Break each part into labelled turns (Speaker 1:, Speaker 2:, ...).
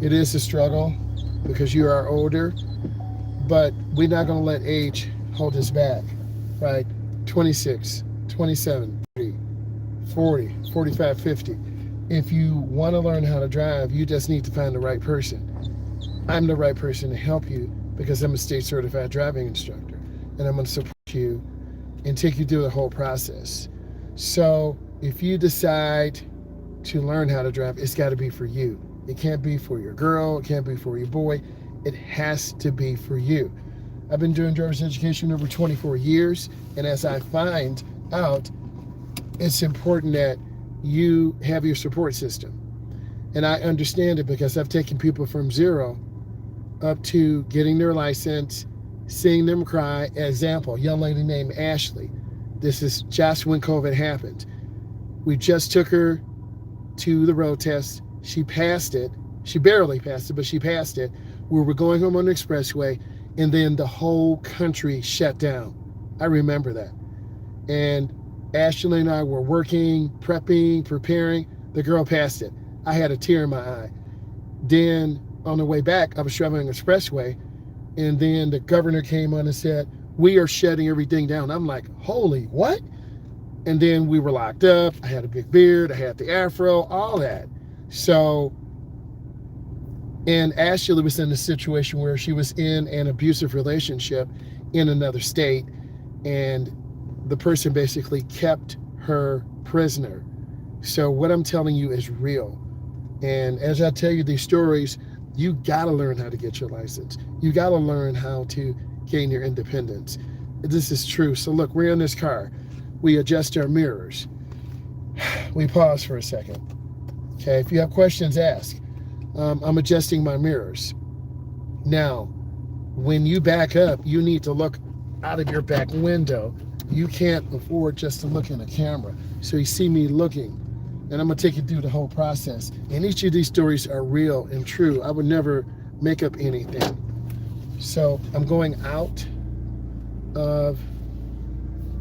Speaker 1: It is a struggle because you are older, but we're not going to let age hold us back, right? 26, 27, 30, 40, 45, 50. If you want to learn how to drive, you just need to find the right person. I'm the right person to help you because I'm a state certified driving instructor and I'm going to support you and take you through the whole process. So if you decide to learn how to drive, it's got to be for you. It can't be for your girl, it can't be for your boy. It has to be for you. I've been doing driver's education over 24 years, and as I find out, it's important that you have your support system. And I understand it because I've taken people from zero up to getting their license, seeing them cry. Example, a young lady named Ashley. This is just when COVID happened. We just took her to the road test. She passed it. She barely passed it, but she passed it. We were going home on the expressway, and then the whole country shut down. I remember that. And Ashley and I were working, prepping, preparing. The girl passed it. I had a tear in my eye. Then on the way back, I was traveling the expressway, and then the governor came on and said, "We are shutting everything down." I'm like, holy what? And then we were locked up. I had a big beard. I had the afro, all that. So, and Ashley was in a situation where she was in an abusive relationship in another state, and the person basically kept her prisoner. So what I'm telling you is real. And as I tell you these stories, you gotta learn how to get your license. You gotta learn how to gain your independence. This is true. So look, we're in this car. We adjust our mirrors. We pause for a second. Okay, if you have questions, ask. I'm adjusting my mirrors. Now, when you back up, you need to look out of your back window. You can't afford just to look in the camera. So you see me looking, and I'm gonna take you through the whole process. And each of these stories are real and true. I would never make up anything. So I'm going out of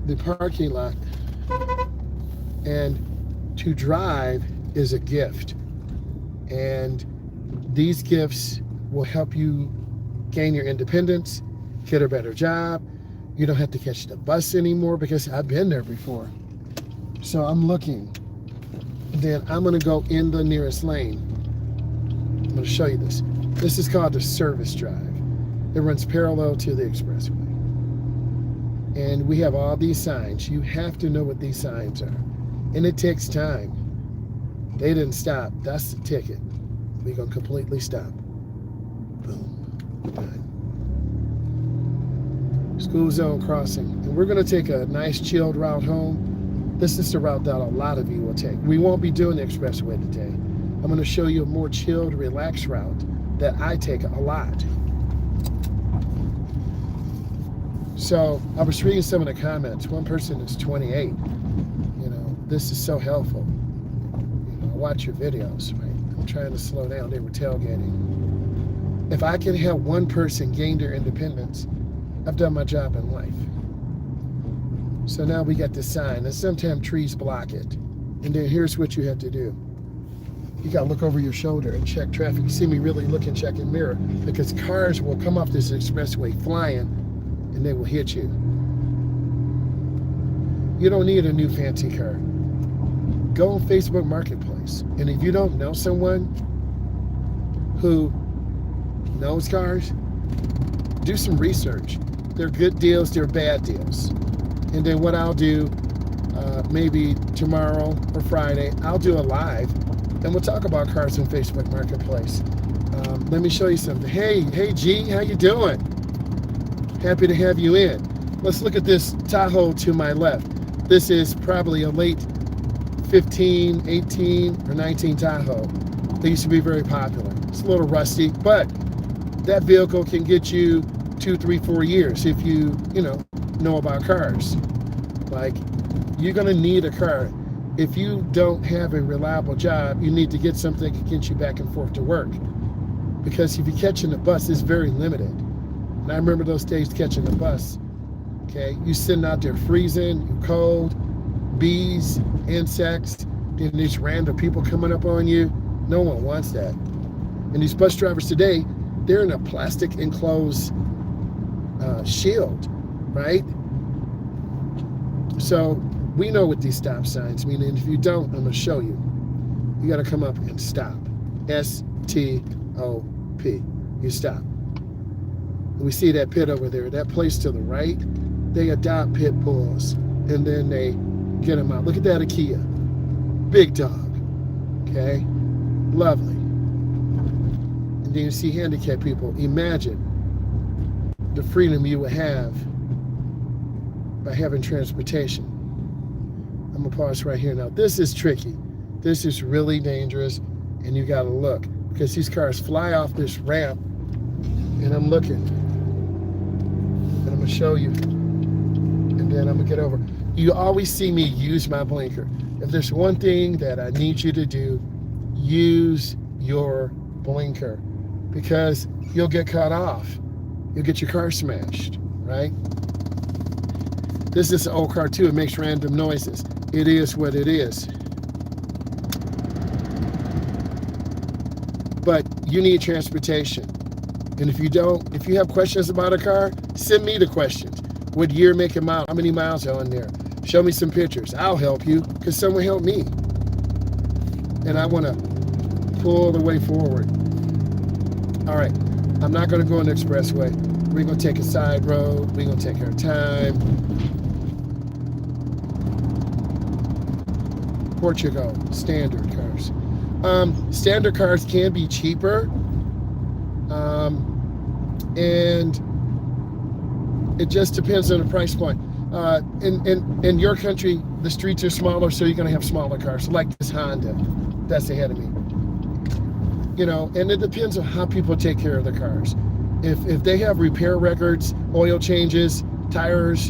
Speaker 1: the parking lot, and to drive is a gift. And these gifts will help you gain your independence, get a better job. You don't have to catch the bus anymore because I've been there before. So I'm looking. Then I'm gonna go in the nearest lane. I'm gonna show you this. This is called the service drive. It runs parallel to the expressway. And we have all these signs. You have to know what these signs are. And it takes time. They didn't stop. That's the ticket. We're gonna completely stop. Boom. Done. School zone crossing. And we're gonna take a nice chilled route home. This is the route that a lot of you will take. We won't be doing the expressway today. I'm gonna show you a more chilled, relaxed route that I take a lot. So I was reading some of the comments. One person is 28. You know, this is so helpful. You know, I watch your videos, right? I'm trying to slow down. They were tailgating. If I can help one person gain their independence, I've done my job in life. So now we got this sign, and sometimes trees block it. And then here's what you have to do. You gotta look over your shoulder and check traffic. You see me really looking, checking mirror, because cars will come off this expressway flying, and they will hit you. You don't need a new fancy car. Go on Facebook Marketplace, and if you don't know someone who knows cars, do some research. They're good deals, they're bad deals. And then what I'll do, maybe tomorrow or Friday, I'll do a live, and we'll talk about cars on Facebook Marketplace. Let me show you something. Hey G, how you doing? Happy to have you in. Let's look at this Tahoe to my left. This is probably a late 15, 18, or 19 Tahoe. They used to be very popular. It's a little rusty, but that vehicle can get you 2, 3, 4 years if you know about cars. Like, you're gonna need a car. If you don't have a reliable job, you need to get something that can get you back and forth to work. Because if you're catching the bus, it's very limited. And I remember those days catching the bus. Okay, you sitting out there freezing, you're cold, bees, insects, then these random people coming up on you. No one wants that. And these bus drivers today, they're in a plastic enclosed shield, right? So we know what these stop signs mean, and if you don't, I'm gonna show you. You gotta come up and stop. S-T-O-P. You stop. We see that pit over there, that place to the right, they adopt pit bulls, and then they get them out. Look at that Kia. Big dog, okay? Lovely. And then you see handicapped people. Imagine the freedom you would have by having transportation. I'm gonna pause right here now. This is tricky. This is really dangerous, and you gotta look, because these cars fly off this ramp, and I'm looking, and I'm gonna show you, and then I'm gonna get over. You always see me use my blinker. If there's one thing that I need you to do, use your blinker, because you'll get cut off. You'll get your car smashed, right? This is an old car too. It makes random noises. It is what it is. But you need transportation. And if you don't, if you have questions about a car, send me the questions. What year, make, and model? How many miles are on there? Show me some pictures. I'll help you, because someone helped me. And I want to pull the way forward. All right, I'm not going to go on the expressway. We're going to take a side road. We're going to take our time. Portugal, standard cars. Standard cars can be cheaper. And it just depends on the price point. In your country, the streets are smaller, so you're going to have smaller cars, like this Honda that's ahead of me. You know, and it depends on how people take care of the cars. If they have repair records, oil changes, tires,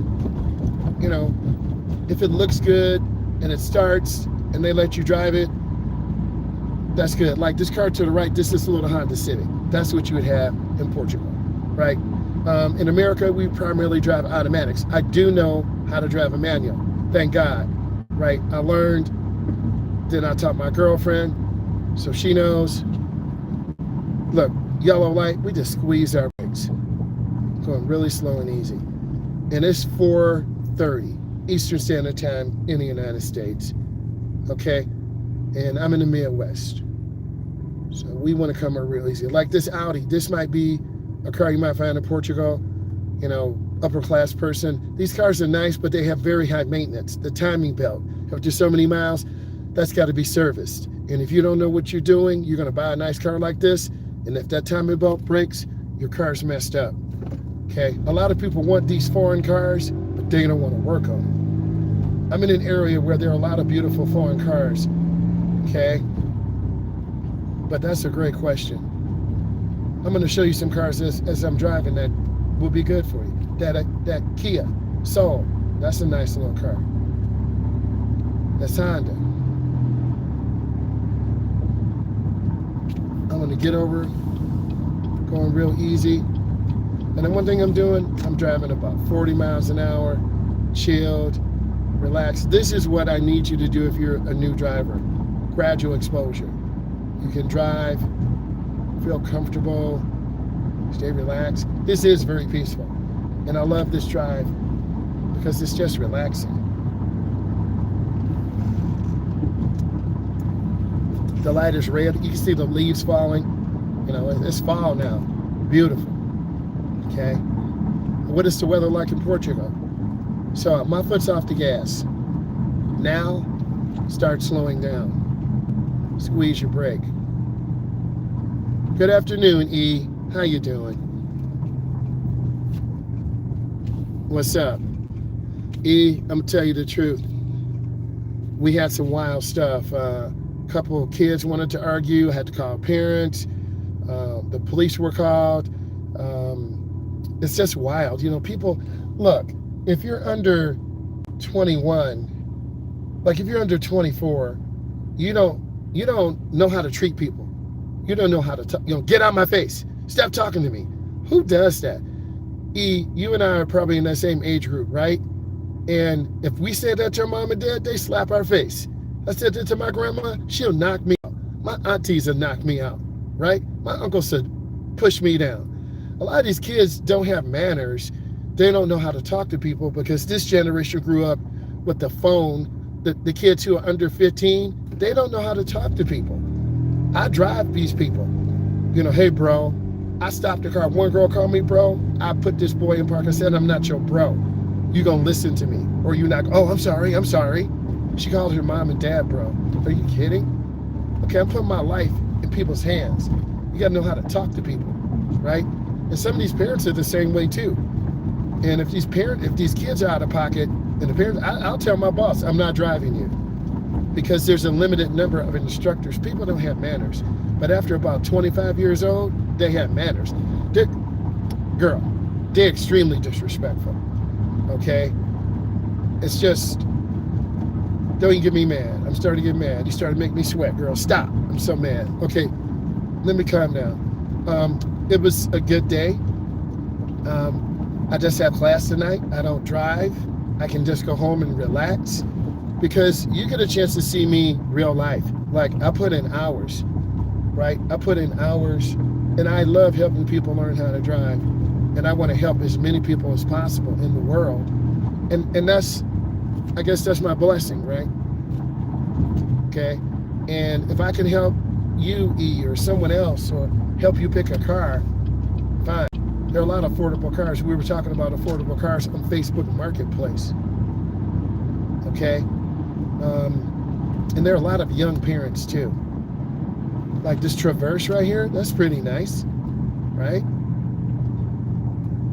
Speaker 1: you know, if it looks good and it starts and they let you drive it, that's good. Like this car to the right, this is a little Honda Civic. That's what you would have in Portugal, right? In America, we primarily drive automatics. I do know how to drive a manual, thank God, right? I learned, then I taught my girlfriend, so she knows. Look, yellow light, we just squeeze our brakes. Going really slow and easy. And it's 4:30 Eastern Standard Time in the United States, okay? And I'm in the Midwest. So we want to come up real easy. Like this Audi, this might be a car you might find in Portugal, you know, upper class person. These cars are nice, but they have very high maintenance. The timing belt, after so many miles, that's got to be serviced. And if you don't know what you're doing, you're going to buy a nice car like this, and if that timing belt breaks, your car's messed up, okay? A lot of people want these foreign cars, but they don't want to work on them. I'm in an area where there are a lot of beautiful foreign cars, okay? But that's a great question. I'm going to show you some cars as I'm driving that will be good for you. That Kia Soul, that's a nice little car. That's Honda. I'm going to get over, going real easy. And then one thing I'm doing, I'm driving about 40 miles an hour, chilled, relaxed. This is what I need you to do if you're a new driver. Gradual exposure. You can drive, feel comfortable, stay relaxed. This is very peaceful. And I love this drive because it's just relaxing. The light is red. You can see the leaves falling. You know, it's fall now. Beautiful. Okay. What is the weather like in Portugal? So my foot's off the gas. Now, start slowing down. Squeeze your brake. Good afternoon, E. How you doing? What's up? E, I'm gonna tell you the truth. We had some wild stuff. A couple of kids wanted to argue. I had to call parents. The police were called. It's just wild. You know, people, look, if you're under 21, like if you're under 24, you don't know how to treat people. You don't know how to talk, get out of my face. Stop talking to me. Who does that? E, you and I are probably in that same age group, right? And if we say that to our mom and dad, they slap our face. I said that to my grandma, she'll knock me out. My aunties will knock me out, right? My My uncle said, push me down. A lot of these kids don't have manners. They don't know how to talk to people because this generation grew up with the phone. The kids who are under 15, they don't know how to talk to people. I drive these people. You know, hey, bro. I stopped the car. One girl called me bro. I put this boy in park. I said, I'm not your bro. You gonna listen to me. Or you not, oh, I'm sorry. She called her mom and dad bro. Are you kidding? Okay, I'm putting my life in people's hands. You gotta know how to talk to people, right? And some of these parents are the same way too. And if these kids are out of pocket, and the parents, I'll tell my boss, I'm not driving you. Because there's a limited number of instructors. People don't have manners. But after about 25 years old, they have manners. They're extremely disrespectful, okay? It's just, don't even get me mad. I'm starting to get mad. You started to make me sweat, girl. Stop. I'm so mad. Okay, let me calm down. It was a good day. I just have class tonight. I don't drive. I can just go home and relax because you get a chance to see me real life. Like, I put in hours, right? I put in hours, and I love helping people learn how to drive. And I want to help as many people as possible in the world. And that's, I guess that's my blessing, right? Okay. And if I can help you, E, or someone else, or help you pick a car, fine. There are a lot of affordable cars. We were talking about affordable cars on Facebook Marketplace. Okay. And there are a lot of young parents too. Like this Traverse right here, that's pretty nice, right?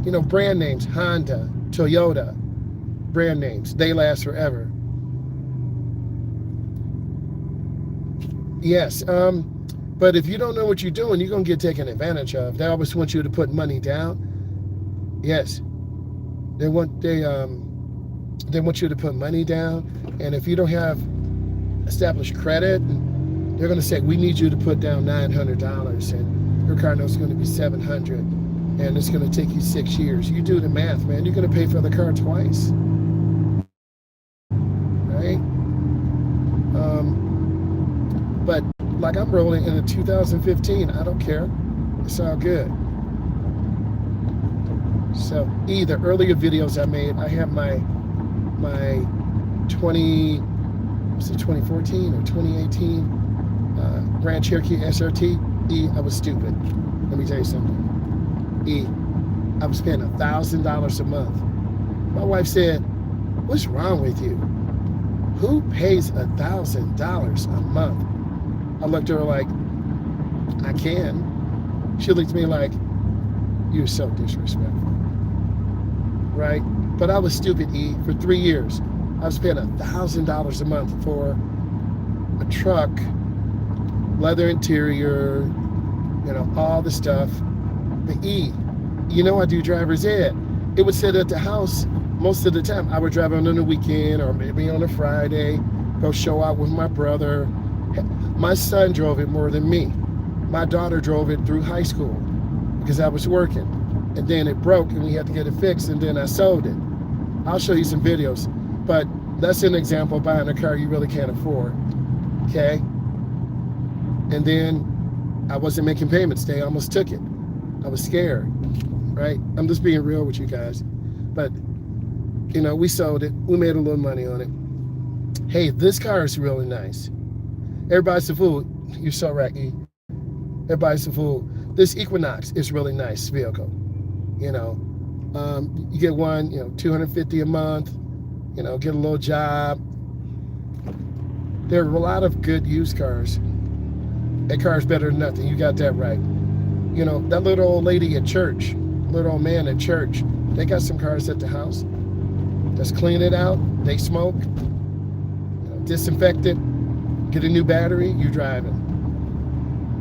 Speaker 1: You know, brand names, Honda, Toyota, brand names, they last forever. Yes, but if you don't know what you're doing, you're gonna get taken advantage of. They always want you to put money down. Yes, they want you to put money down, and if you don't have established credit, they're gonna say, we need you to put down $900, and your car note is gonna be $700, and it's gonna take you 6 years. You do the math, man. You're gonna pay for the car twice, right? But like I'm rolling in a 2015, I don't care. It's all good. So the earlier videos I made, I have my 2014 or 2018 Grand Cherokee SRT. I was stupid. Let me tell you something. I was paying $1,000 a month. My wife said, what's wrong with you? Who pays $1,000 a month? I looked at her like, I can. She looked at me like, you're so disrespectful, right? But I was stupid, for 3 years. I was paying $1,000 a month for a truck, leather interior, you know, all the stuff. But you know, I do driver's ed. It would sit at the house most of the time. I would drive on the weekend or maybe on a Friday, go show out with my brother. My son drove it more than me. My daughter drove it through high school because I was working. And then it broke and we had to get it fixed, and then I sold it. I'll show you some videos. But that's an example of buying a car you really can't afford, okay? And then I wasn't making payments. They almost took it. I was scared, right? I'm just being real with you guys. But, you know, we sold it. We made a little money on it. Hey, this car is really nice. Everybody's the fool. You're so right, E. Everybody's the fool. This Equinox is really nice vehicle. You know, you get one, you know, $250 a month. You know, get a little job. There are a lot of good used cars. That car's better than nothing. You got that right. You know, that little old lady at church, little old man at church, they got some cars at the house. Just clean it out. They smoke. You know, disinfect it. Get a new battery. You driving.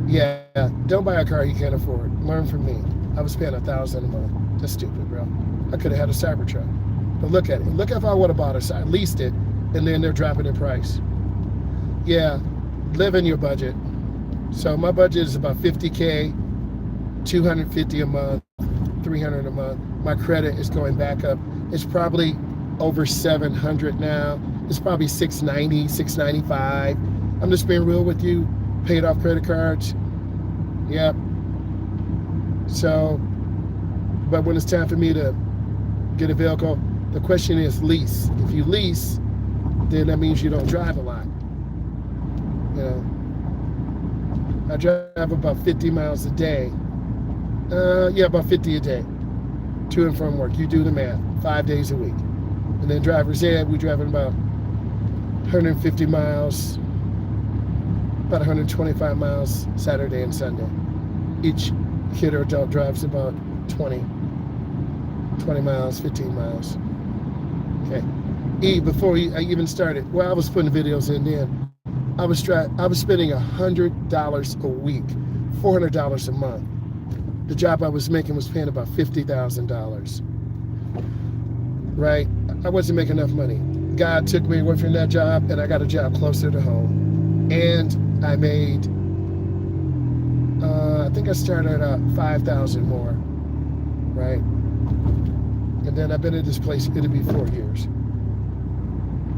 Speaker 1: Yeah, don't buy a car you can't afford. Learn from me. I was paying $1,000 a month. That's stupid, bro. I could have had a Cybertruck. But look at it. Look if I would have bought it. I leased it, and then they're dropping in price. Yeah, live in your budget. So my budget is about $50K, $250 a month, $300 a month. My credit is going back up. It's probably over $700 now. It's probably $690, $695. I'm just being real with you. Paid off credit cards. Yep. So, but when it's time for me to get a vehicle, the question is lease. If you lease, then that means you don't drive a lot. You know, I drive about 50 miles a day. Yeah, about 50 a day to and from work. You do the math, 5 days a week. And then driver's ed, we driving about 150 miles, about 125 miles Saturday and Sunday. Each kid or adult drives about 20 miles, 15 miles. Okay. Before I even started, well, I was putting videos in then. I was spending $100 a week, $400 a month. The job I was making was paying about $50,000. Right? I wasn't making enough money. God took me away from that job, and I got a job closer to home. And I made, I think I started at 5,000 more. Right? And then I've been in this place, it'll be 4 years.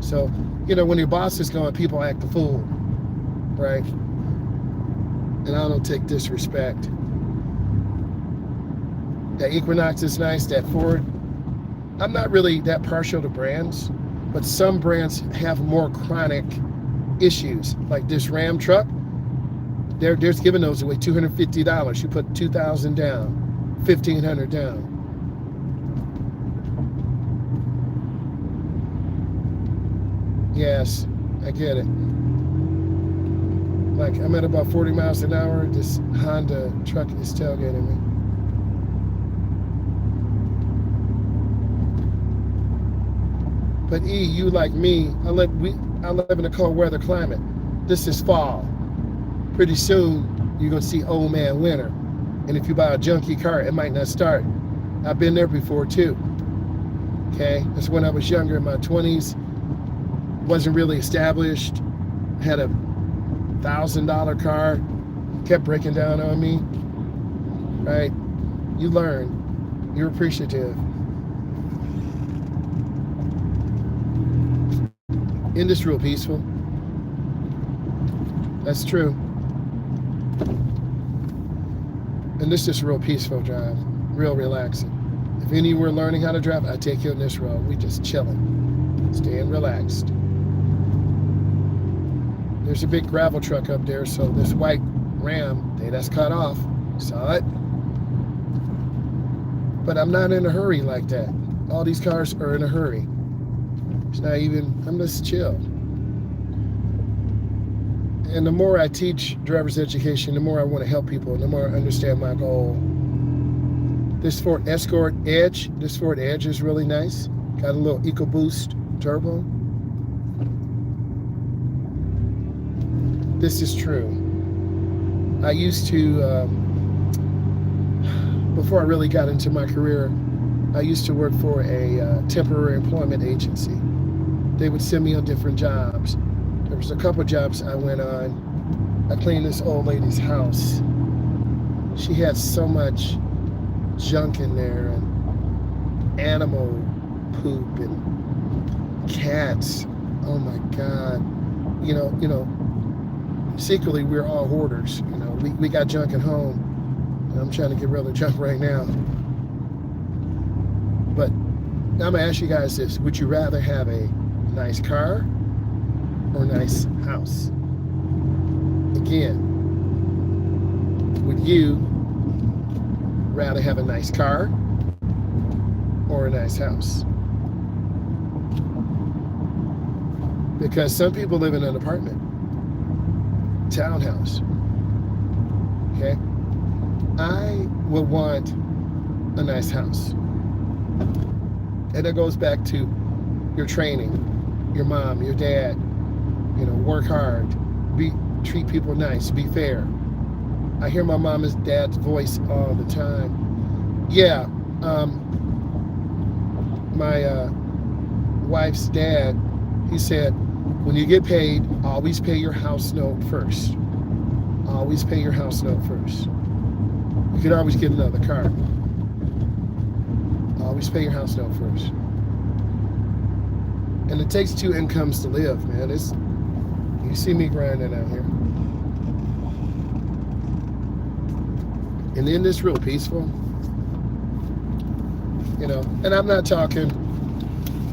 Speaker 1: So, you know, when your boss is going, people act a fool, right? And I don't take disrespect. That Equinox is nice, that Ford. I'm not really that partial to brands, but some brands have more chronic issues. Like this Ram truck, they're giving those away $250. You put $2,000 down, $1,500 down. Yes, I get it. Like I'm at about 40 miles an hour. This Honda truck is tailgating me. But you like me, I live in a cold weather climate. This is fall. Pretty soon you're gonna see old man winter. And if you buy a junky car, it might not start. I've been there before too. Okay, that's when I was younger, in my 20s. Wasn't really established, had a $1,000 car, kept breaking down on me, right? You learn, you're appreciative. Isn't this real peaceful? That's true. And this is a real peaceful drive, real relaxing. If any were learning how to drive, I'd take you on this road. We just chilling, staying relaxed. There's a big gravel truck up there, so this white Ram, that's cut off. Saw it. But I'm not in a hurry like that. All these cars are in a hurry. It's not even, I'm just chill. And the more I teach driver's education, the more I want to help people, and the more I understand my goal. This Ford Escort Edge, this Ford Edge is really nice. Got a little EcoBoost turbo. This is true. I used to, before I really got into my career, I used to work for a temporary employment agency. They would send me on different jobs. There was a couple jobs I went on. I cleaned this old lady's house. She had so much junk in there, and animal poop and cats. Oh my God. You know, secretly we're all hoarders. You know, we got junk at home, and I'm trying to get rid of the junk right now. But now I'm gonna ask you guys this: would you rather have a nice car or a nice house? Again, would you rather have a nice car or a nice house? Because some people live in an apartment, townhouse. Okay, I would want a nice house, and it goes back to your training, your mom, your dad. You know, work hard, treat people nice, be fair. I hear my mom and dad's voice all the time. Yeah, my wife's dad, he said, when you get paid, always pay your house note first. Always pay your house note first. You can always get another car. Always pay your house note first. And it takes two incomes to live, man. You see me grinding out here. And isn't this real peaceful? You know, and I'm not talking,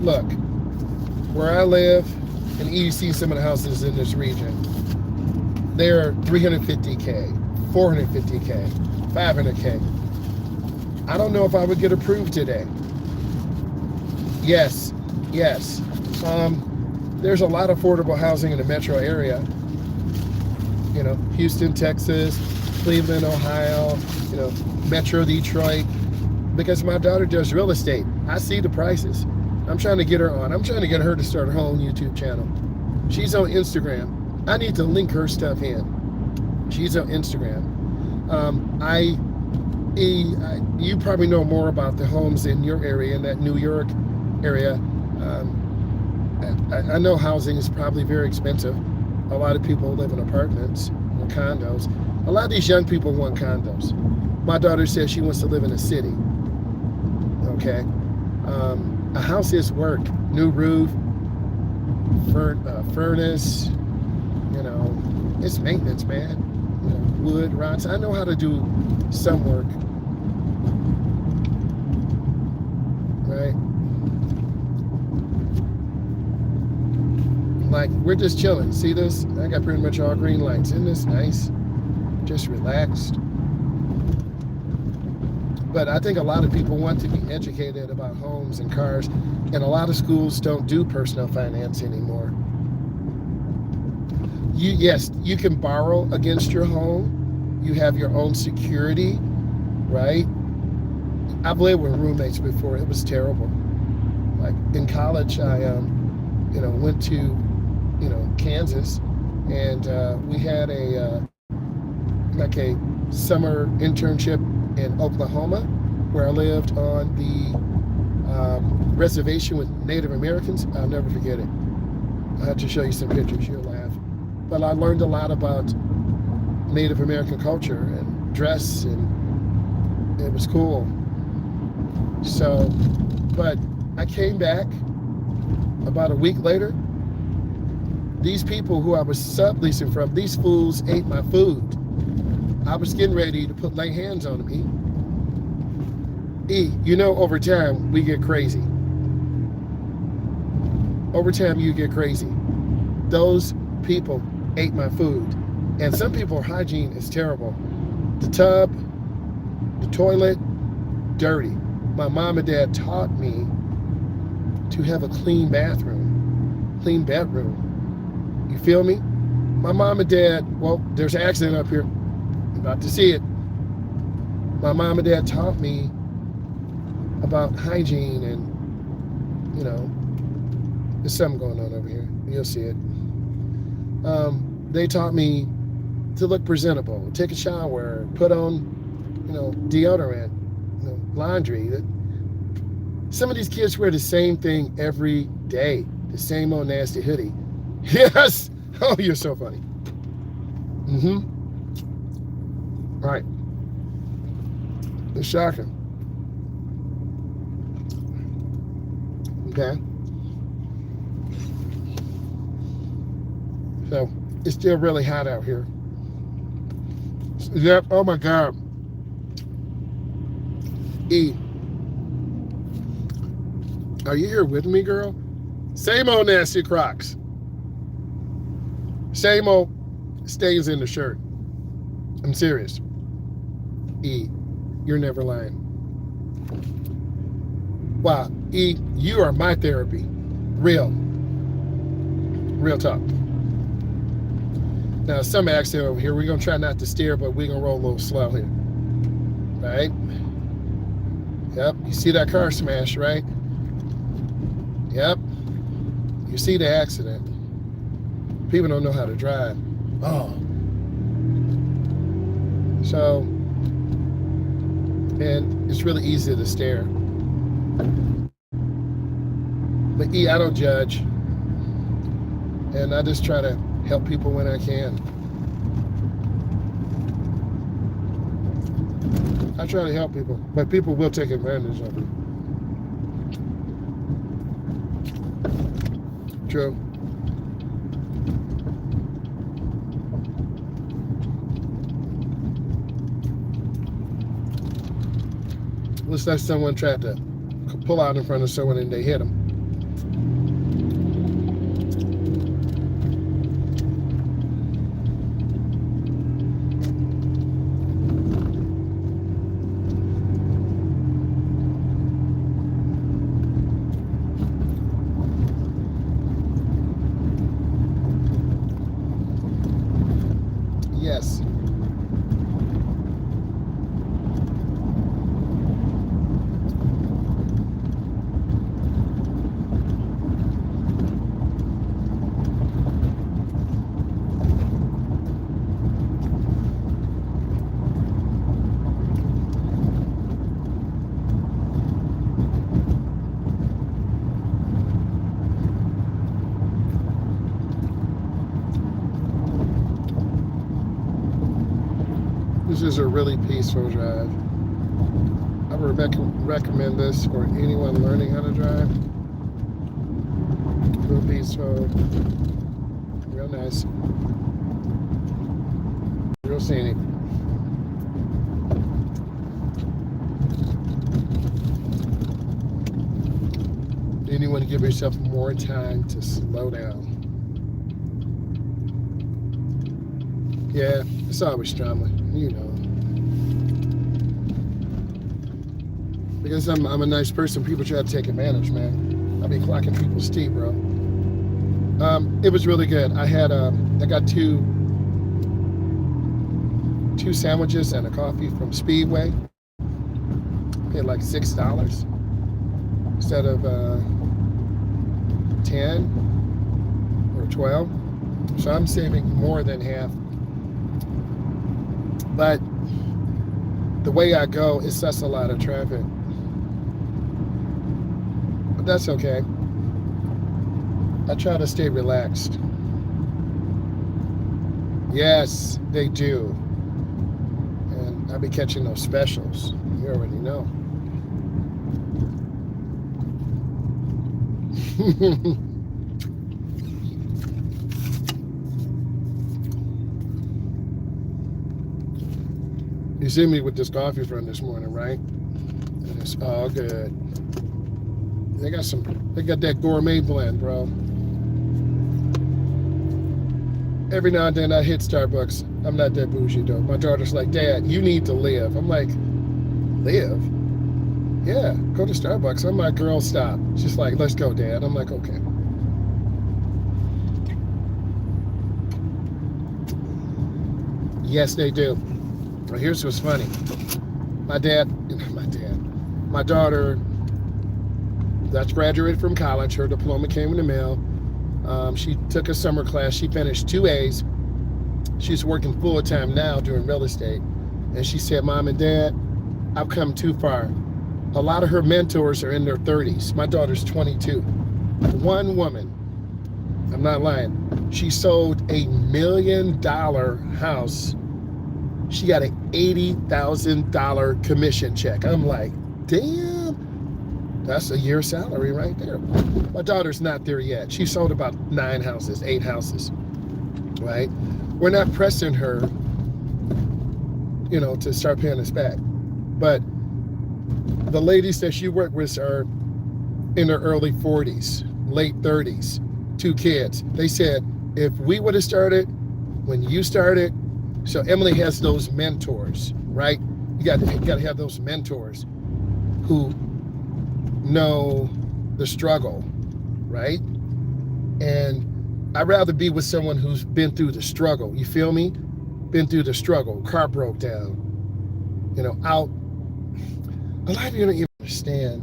Speaker 1: look, where I live, and you see some of the houses in this region, they're 350K, 450K, 500K. I don't know if I would get approved today. Yes. There's a lot of affordable housing in the metro area. You know, Houston, Texas, Cleveland, Ohio, you know, Metro Detroit. Because my daughter does real estate. I see the prices. I'm trying to get her on. I'm trying to get her to start her own YouTube channel. She's on Instagram. I need to link her stuff in. She's on Instagram. You probably know more about the homes in your area, in that New York area. I know housing is probably very expensive. A lot of people live in apartments or condos. A lot of these young people want condos. My daughter says she wants to live in a city. Okay. A house is work. New roof, furnace, you know, it's maintenance, man. You know, wood, rocks. I know how to do some work. Right? Like, we're just chilling. See this? I got pretty much all green lights. Isn't this nice? Just relaxed. But I think a lot of people want to be educated about homes and cars, and a lot of schools don't do personal finance anymore. Yes, you can borrow against your home. You have your own security, right? I've lived with roommates before. It was terrible. Like in college, I went to Kansas, and we had a summer internship in Oklahoma, where I lived on the reservation with Native Americans. I'll never forget it. I have to show you some pictures, you'll laugh. But I learned a lot about Native American culture and dress, and it was cool. So, but I came back about a week later. These people who I was subleasing from, these fools ate my food. I was getting ready to lay hands on me. You know, over time, we get crazy. Over time, you get crazy. Those people ate my food. And some people's hygiene is terrible. The tub, the toilet, dirty. My mom and dad taught me to have a clean bathroom, clean bedroom. You feel me? My mom and dad, well, there's an accident up here. I'm about to see it. My mom and dad taught me about hygiene, and, you know, there's something going on over here. You'll see it. They taught me to look presentable, take a shower, put on, deodorant, laundry. Some of these kids wear the same thing every day, the same old nasty hoodie. Yes. Oh, you're so funny. Right. It's shocking. Okay. So it's still really hot out here. Yep. Oh my God. Are you here with me, girl? Same old nasty Crocs. Same old stains in the shirt. I'm serious. You're never lying. Wow, you are my therapy. Real talk. Now, some accent over here. We're going to try not to steer, but we're going to roll a little slow here. Right? Yep, you see that car smash, right? Yep. You see the accident. People don't know how to drive. Oh. So, and it's really easy to stare. But I don't judge. And I just try to help people when I can. I try to help people, but people will take advantage of it. True. Looks like someone tried to pull out in front of someone and they hit them. Yes. This is a really peaceful drive. I would recommend this for anyone learning how to drive. Real peaceful, real nice, real scenic. Then you want to give yourself more time to slow down. Yeah, it's always drama, you know. Because I'm a nice person, people try to take advantage, man. I be clocking people's teeth, bro. It was really good. I got two sandwiches and a coffee from Speedway. Paid like $6 instead of 10 or 12. So I'm saving more than half. But the way I go, it's such a lot of traffic. But that's okay. I try to stay relaxed. Yes, they do. And I'll be catching those specials. You already know. You see me with this coffee from this morning, right? And it's all good. They got that gourmet blend, bro. Every now and then I hit Starbucks. I'm not that bougie though. My daughter's like, Dad, you need to live. I'm like, live? Yeah, go to Starbucks. I'm like, girl, stop. She's like, let's go, Dad. I'm like, okay. Yes, they do. Well, here's what's funny. My daughter that's graduated from college. Her diploma came in the mail. She took a summer class. She finished 2 A's. She's working full time now doing real estate. And she said, Mom and Dad, I've come too far. A lot of her mentors are in their 30s. My daughter's 22. One woman, I'm not lying, she sold $1 million house. She got an $80,000 commission check. I'm like, damn, that's a year's salary right there. My daughter's not there yet. She sold about 8 houses, right? We're not pressing her, to start paying us back. But the ladies that she worked with are in their early 40s, late 30s, 2 kids. They said, if we would have started when you started, so Emily has those mentors, right? You got to have those mentors who know the struggle, right? And I'd rather be with someone who's been through the struggle. You feel me? Been through the struggle. Car broke down. Out. A lot of you don't even understand.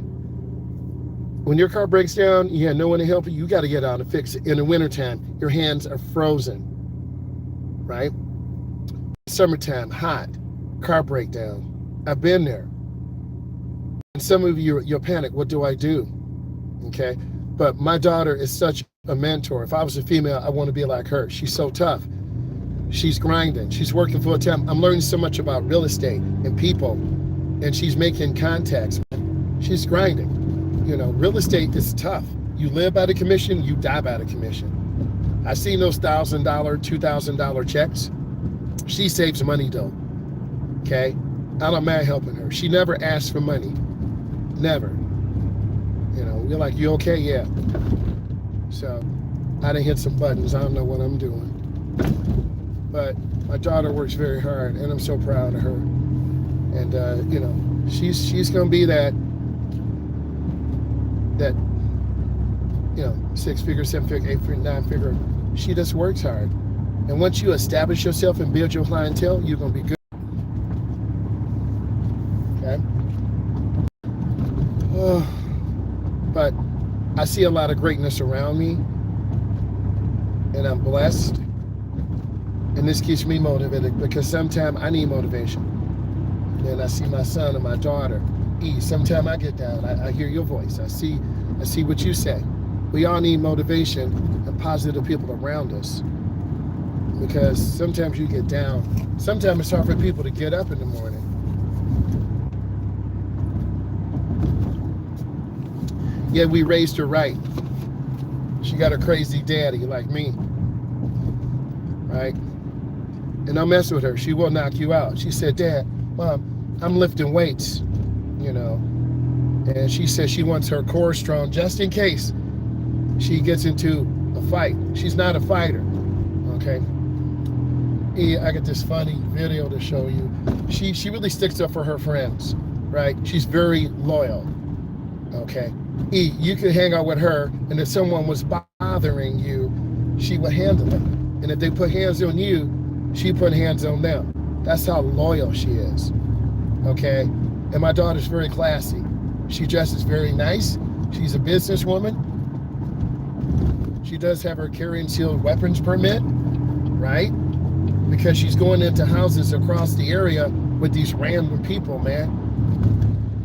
Speaker 1: When your car breaks down, you have no one to help you. You got to get out and fix it. In the wintertime, your hands are frozen, right? Summertime, hot, car breakdown. I've been there. And some of you'll panic. What do I do? Okay. But my daughter is such a mentor. If I was a female, I want to be like her. She's so tough. She's grinding. She's working full time. I'm learning so much about real estate and people, and she's making contacts. She's grinding. Real estate is tough. You live by the commission, you die by the commission. I seen those $1,000, $2,000 checks. She saves money though. Okay? I don't mind helping her. She never asks for money. Never. You know, you're like, you okay? Yeah. So I done hit some buttons. I don't know what I'm doing. But my daughter works very hard, and I'm so proud of her. And you know, she's gonna be that you know, 6-figure, 7-figure, 8-figure, 9-figure. She just works hard. And once you establish yourself and build your clientele, you're gonna be good. Okay. But I see a lot of greatness around me, and I'm blessed. And this keeps me motivated because sometimes I need motivation. And I see my son and my daughter. Sometimes I get down. I hear your voice. I see what you say. We all need motivation and positive people around us. Because sometimes you get down. Sometimes it's hard for people to get up in the morning. Yeah, we raised her right. She got a crazy daddy like me. Right? And I'll mess with her. She will knock you out. She said, Dad, Mom, I'm lifting weights, you know. And she says she wants her core strong just in case she gets into a fight. She's not a fighter, okay? I got this funny video to show you. She really sticks up for her friends, right? She's very loyal, okay? You could hang out with her, and if someone was bothering you, she would handle it. And if they put hands on you, she put hands on them. That's how loyal she is, okay? And my daughter's very classy. She dresses very nice. She's a businesswoman. She does have her carry and concealed weapons permit, right? Because she's going into houses across the area with these random people, man.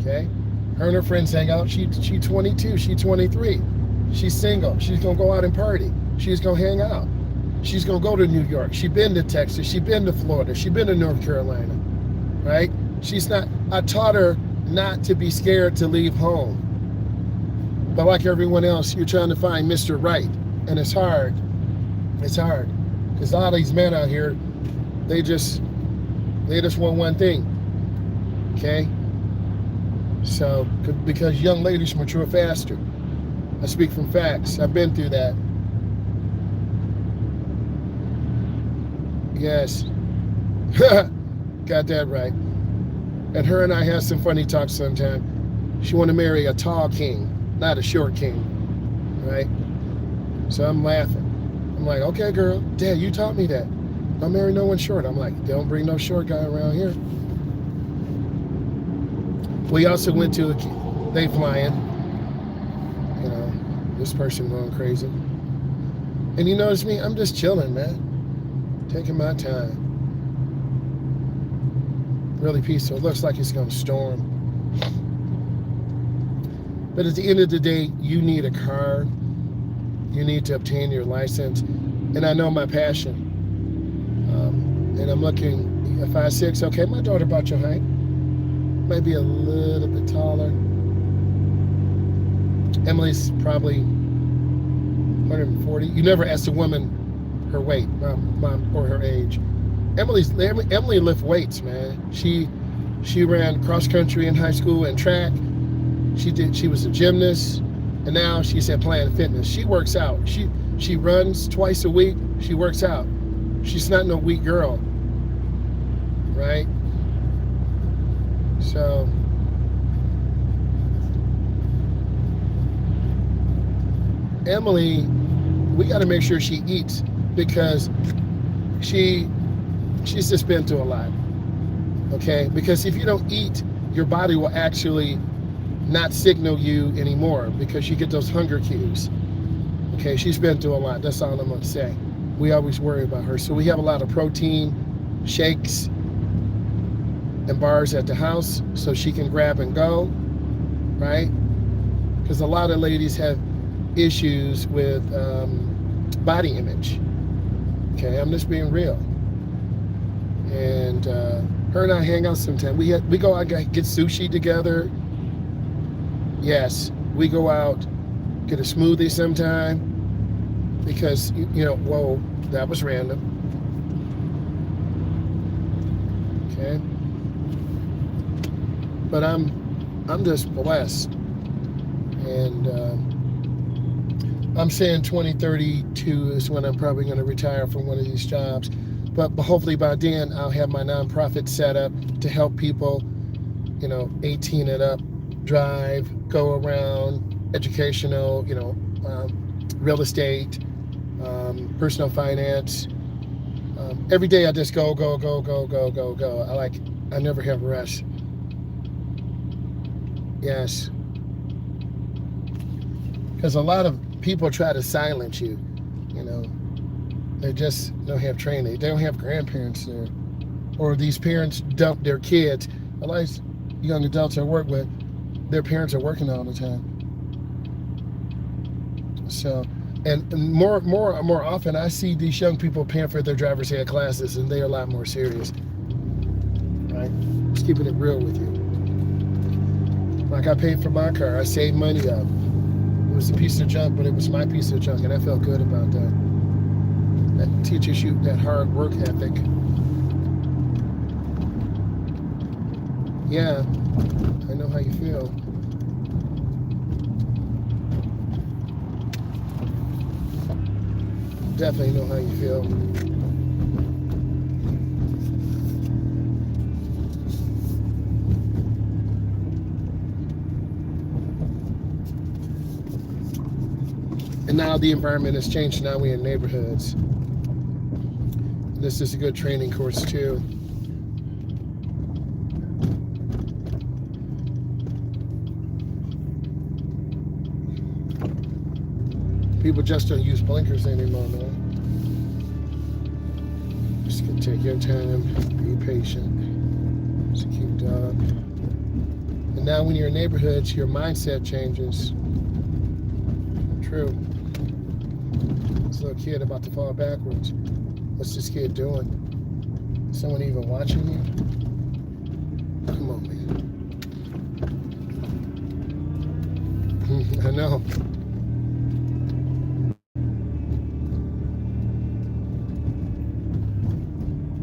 Speaker 1: Okay? Her and her friends hang out. She's 22, she's 23. She's single. She's gonna go out and party. She's gonna hang out. She's gonna go to New York. She's been to Texas. She's been to Florida. She's been to North Carolina, right? She's not, I taught her not to be scared to leave home. But like everyone else, you're trying to find Mr. Right. And it's hard. It's hard. Because a lot of these men out here, they just want one thing. Okay? So, because young ladies mature faster. I speak from facts. I've been through that. Yes. Got that right. And her and I have some funny talks sometimes. She want to marry a tall king, not a short king, right? So I'm laughing. I'm like, okay, girl, Dad, you taught me that. Don't marry no one short. I'm like, don't bring no short guy around here. We also went to they flying. You know, this person going crazy. And you notice me, I'm just chilling, man. Taking my time. Really peaceful. It looks like it's going to storm. But at the end of the day, you need a car. You need to obtain your license. And I know my passion. And I'm looking at 5'6". Okay, my daughter about your height. Might be a little bit taller. Emily's probably 140. You never asked a woman her weight, or her age. Emily lift weights, man. She ran cross country in high school and track. She was a gymnast, and now she's at Planet Fitness. She works out. She runs twice a week. She works out. She's not no weak girl, right? So Emily, we got to make sure she eats because she's just been through a lot, okay? Because if you don't eat, your body will actually not signal you anymore because you get those hunger cues, okay? She's been through a lot, that's all I'm gonna say. We always worry about her. So we have a lot of protein shakes and bars at the house so she can grab and go, right? Because a lot of ladies have issues with body image, okay? I'm just being real. And her and I hang out sometimes. We go out and get sushi together. Yes, we go out, get a smoothie sometime because, you know, whoa, that was random. Okay? But I'm I'm just blessed. And I'm saying 2032 is when I'm probably going to retire from one of these jobs. But hopefully by then I'll have my nonprofit set up to help people, 18 and up, drive, go around, educational, real estate, personal finance. Every day I just go. I never have rest. Yes. Because a lot of people try to silence you, They just don't have training. They don't have grandparents there. Or these parents dump their kids. A lot of young adults I work with, their parents are working all the time. So, and more often I see these young people paying for their driver's ed classes, and they're a lot more serious. Right? Just keeping it real with you. Like I paid for my car. I saved money up. It was a piece of junk, but it was my piece of junk, and I felt good about that. That teaches you that hard work ethic. Yeah, I know how you feel. Definitely know how you feel. And now the environment has changed. Now we're in neighborhoods. This is a good training course too. People just don't use blinkers anymore, man. Just gonna take your time, be patient. It's a cute dog. And now when you're in neighborhoods, your mindset changes. True. This little kid about to fall backwards. What's this kid doing? Someone even watching you? Come on, man. I know.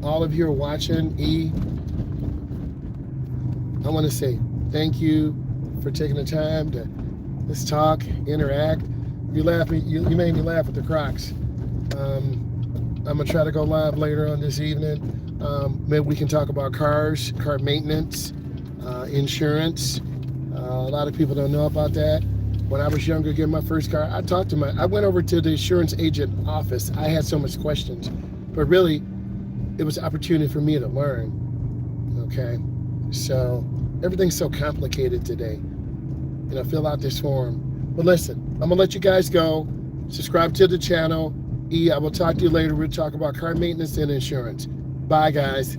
Speaker 1: All of you are watching, I want to say thank you for taking the time to let's talk, interact. You made me laugh with the Crocs. I'm gonna try to go live later on this evening. Maybe we can talk about cars, car maintenance, insurance. A lot of people don't know about that. When I was younger, getting my first car, I went over to the insurance agent office. I had so much questions, but really, it was an opportunity for me to learn. Okay, so everything's so complicated today. Fill out this form. But listen, I'm gonna let you guys go. Subscribe to the channel. I will talk to you later. We'll talk about car maintenance and insurance. Bye, guys.